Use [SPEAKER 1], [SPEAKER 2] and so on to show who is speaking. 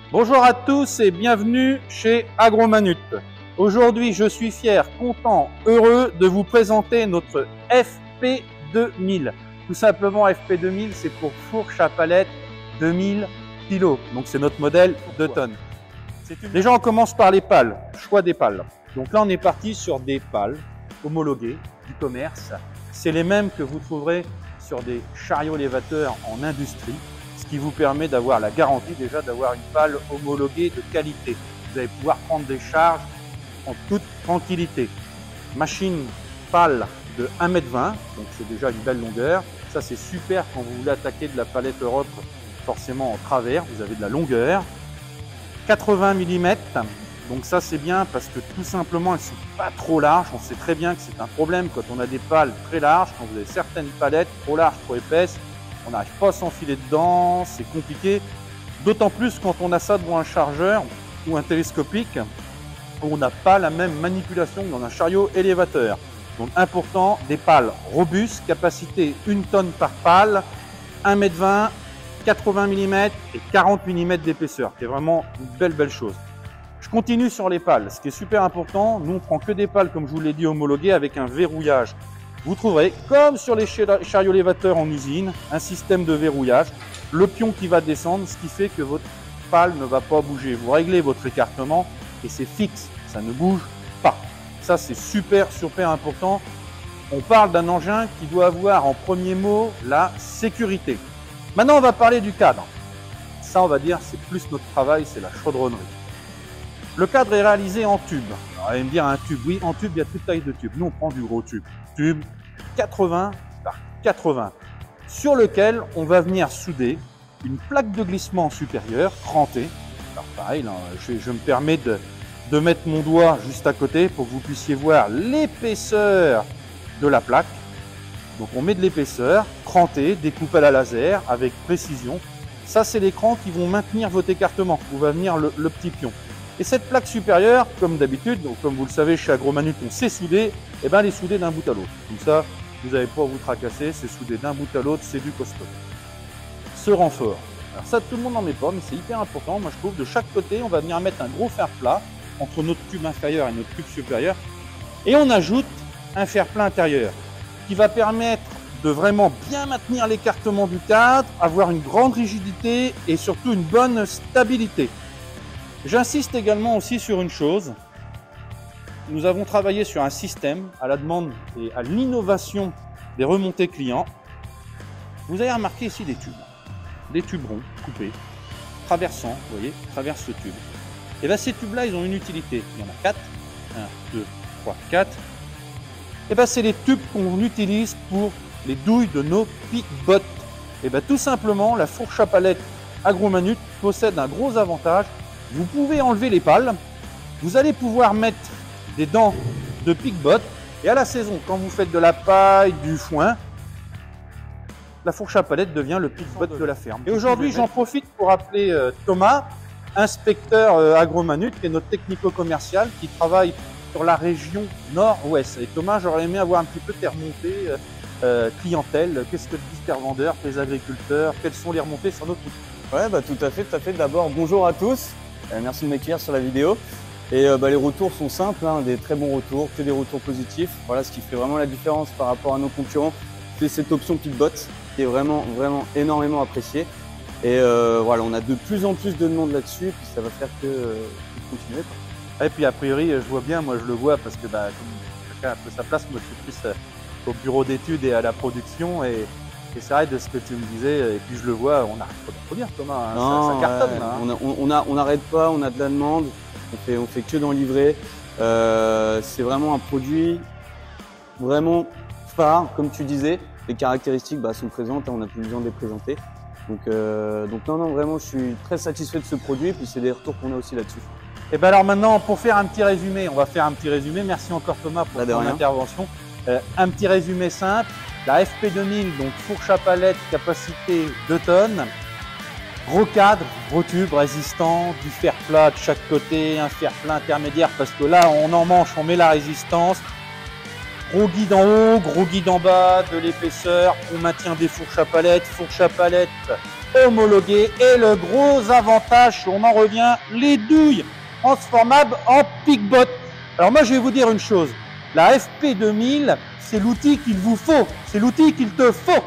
[SPEAKER 1] Bonjour à tous et bienvenue chez Agromanut. Aujourd'hui, je suis fier, content, heureux de vous présenter notre FP2000. Tout simplement, FP2000, c'est pour fourche à palette 2000 kg. Donc, c'est notre modèle 2 tonnes. Déjà, on commence par les pales, choix des pales. Donc là, on est parti sur des pales homologuées du commerce. C'est les mêmes que vous trouverez sur des chariots élévateurs en industrie, ce qui vous permet d'avoir la garantie déjà d'avoir une pale homologuée de qualité. Vous allez pouvoir prendre des charges en toute tranquillité. Machine pale de 1,20 m, donc c'est déjà une belle longueur. Ça c'est super quand vous voulez attaquer de la palette Europe, forcément en travers, vous avez de la longueur. 80 mm, donc ça c'est bien parce que tout simplement elles ne sont pas trop larges. On sait très bien que c'est un problème quand on a des pales très larges, quand vous avez certaines palettes trop larges, trop épaisses, on n'arrive pas à s'enfiler dedans, c'est compliqué. D'autant plus quand on a ça devant un chargeur ou un télescopique, où on n'a pas la même manipulation que dans un chariot élévateur. Donc important, des pales robustes, capacité 1 tonne par pale, 1,20 m, 80 mm et 40 mm d'épaisseur, qui est vraiment une belle chose. Je continue sur les pales. Ce qui est super important, nous on prend que des pales, comme je vous l'ai dit, homologuées avec un verrouillage. Vous trouverez, comme sur les chariots élévateurs en usine, un système de verrouillage, le pion qui va descendre, ce qui fait que votre pale ne va pas bouger. Vous réglez votre écartement et c'est fixe, ça ne bouge pas. Ça c'est super important. On parle d'un engin qui doit avoir en premier mot la sécurité. Maintenant on va parler du cadre. Ça on va dire c'est plus notre travail, c'est la chaudronnerie. Le cadre est réalisé en tube. Alors, vous allez me dire un tube, oui en tube il y a toute taille de tube. Nous on prend du gros tube. Tube 80 par 80 sur lequel on va venir souder une plaque de glissement supérieure crantée. Alors pareil, là, je me permets de mettre mon doigt juste à côté pour que vous puissiez voir l'épaisseur de la plaque. Donc on met de l'épaisseur, crantée, découpe à la laser avec précision. Ça c'est les crans qui vont maintenir votre écartement, où va venir le petit pion. Et cette plaque supérieure, comme d'habitude, donc comme vous le savez chez Agromanut on sait souder, et ben elle est soudée d'un bout à l'autre. Comme ça, vous n'avez pas à vous tracasser, c'est soudé d'un bout à l'autre, c'est du costaud. Ce renfort, alors ça tout le monde n'en met pas, mais c'est hyper important. Moi je trouve de chaque côté, on va venir mettre un gros fer plat entre notre tube inférieur et notre tube supérieur, et on ajoute un fer plat intérieur qui va permettre de vraiment bien maintenir l'écartement du cadre, avoir une grande rigidité et surtout une bonne stabilité. J'insiste également aussi sur une chose. Nous avons travaillé sur un système à la demande et à l'innovation des remontées clients. Vous avez remarqué ici des tubes ronds coupés, traversant, vous voyez, traversent ce tube. Et bien ces tubes-là, ils ont une utilité. Il y en a 4, 1, 2, 3, 4. Et bien c'est les tubes qu'on utilise pour les douilles de nos pick-bots. Et bien tout simplement, la fourche à palette Agromanut possède un gros avantage. Vous pouvez enlever les pales, vous allez pouvoir mettre des dents de pick-bot et à la saison, quand vous faites de la paille, du foin, la fourche à palette devient le pick-bot de la ferme. Et aujourd'hui, j'en profite pour appeler Thomas, inspecteur Agromanut, qui est notre technico-commercial, qui travaille sur la région nord-ouest. Et Thomas, j'aurais aimé avoir un petit peu tes remontées clientèle. Qu'est-ce que disent tes revendeurs, tes agriculteurs, quelles sont les remontées sur notre outil?
[SPEAKER 2] Ouais, bah tout à fait. D'abord, bonjour à tous. Merci de m'accueillir sur la vidéo. Et les retours sont simples, hein, des très bons retours, que des retours positifs. Voilà, ce qui fait vraiment la différence par rapport à nos concurrents, c'est cette option pick-bot qui est vraiment énormément appréciée. Et voilà, on a de plus en plus de demandes là-dessus, puis ça va faire que continuer.
[SPEAKER 1] Et puis a priori, je vois bien, moi je le vois parce que comme chacun a un peu sa place, moi je suis plus au bureau d'études et à la production. Et c'est vrai de ce que tu me disais, et puis je le vois, on n'arrête pas de produire Thomas, hein,
[SPEAKER 2] non,
[SPEAKER 1] ça cartonne. Hein.
[SPEAKER 2] On n'arrête pas, on a de la demande, on fait que d'en livrer. C'est vraiment un produit vraiment phare, comme tu disais. Les caractéristiques sont présentes, on n'a plus besoin de les présenter. Donc non, vraiment, je suis très satisfait de ce produit, et puis c'est des retours qu'on a aussi là-dessus.
[SPEAKER 1] Et bien alors maintenant, pour faire un petit résumé, on va faire un petit résumé. Merci encore Thomas pour ton intervention. Un petit résumé simple. La FP2000, donc fourche à palette, capacité 2 tonnes. Gros cadre, gros tube résistant, du fer plat de chaque côté, un fer plat intermédiaire parce que là on en manche, on met la résistance. Gros guide en haut, gros guide en bas, de l'épaisseur, on maintient des fourches à palette homologué. Et le gros avantage, on en revient, les douilles transformables en Pickbot. Alors moi, je vais vous dire une chose. La FP2000, c'est l'outil qu'il vous faut. C'est l'outil qu'il te faut.